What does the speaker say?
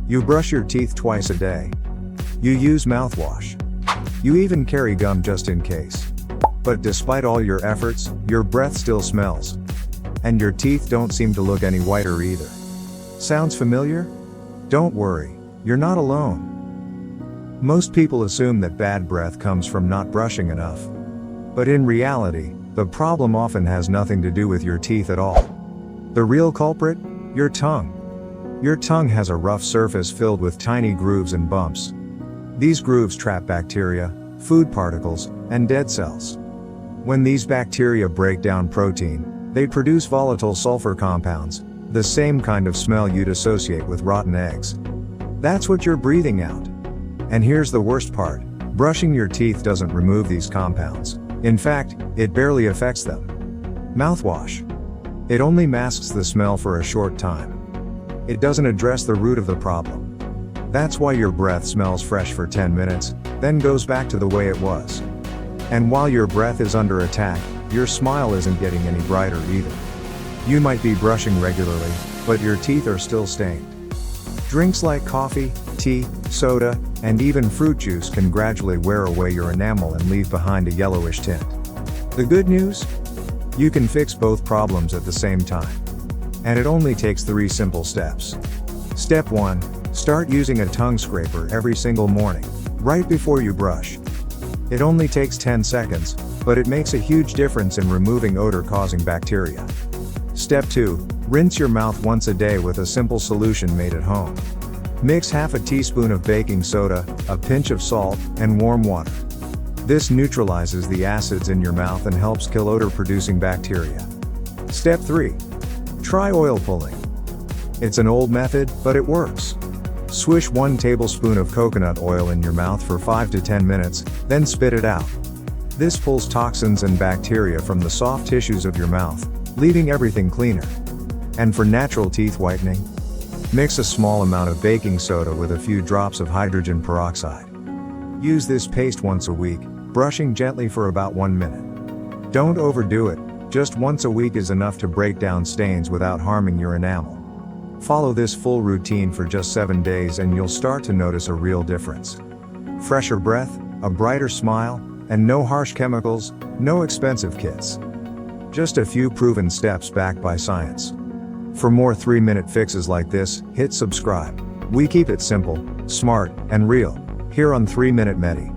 You brush your teeth twice a day. You use mouthwash. You even carry gum just in case. But despite all your efforts, your breath still smells. And your teeth don't seem to look any whiter either. Sounds familiar? Don't worry, you're not alone. Most people assume that bad breath comes from not brushing enough. But in reality, the problem often has nothing to do with your teeth at all. The real culprit? Your tongue. Your tongue has a rough surface filled with tiny grooves and bumps. These grooves trap bacteria, food particles, and dead cells. When these bacteria break down protein, they produce volatile sulfur compounds, the same kind of smell you'd associate with rotten eggs. That's what you're breathing out. And here's the worst part: brushing your teeth doesn't remove these compounds. In fact, it barely affects them. Mouthwash. It only masks the smell for a short time. It doesn't address the root of the problem. That's why your breath smells fresh for 10 minutes, then goes back to the way it was. And while your breath is under attack, your smile isn't getting any brighter either. You might be brushing regularly, but your teeth are still stained. Drinks like coffee, tea, soda, and even fruit juice can gradually wear away your enamel and leave behind a yellowish tint. The good news? You can fix both problems at the same time. And it only takes 3 simple steps. Step 1. Start using a tongue scraper every single morning, right before you brush. It only takes 10 seconds, but it makes a huge difference in removing odor-causing bacteria. Step 2. Rinse your mouth once a day with a simple solution made at home. Mix half a teaspoon of baking soda, a pinch of salt, and warm water. This neutralizes the acids in your mouth and helps kill odor-producing bacteria. Step 3. Try oil pulling. It's an old method, but it works. Swish 1 tablespoon of coconut oil in your mouth for 5 to 10 minutes, then spit it out. This pulls toxins and bacteria from the soft tissues of your mouth, leaving everything cleaner. And for natural teeth whitening, mix a small amount of baking soda with a few drops of hydrogen peroxide. Use this paste once a week, brushing gently for about 1 minute. Don't overdo it, just once a week is enough to break down stains without harming your enamel. Follow this full routine for just 7 days and you'll start to notice a real difference. Fresher breath, a brighter smile, and no harsh chemicals, no expensive kits. Just a few proven steps backed by science. For more 3-minute fixes like this, hit subscribe. We keep it simple, smart, and real, here on 3 Minute Medi.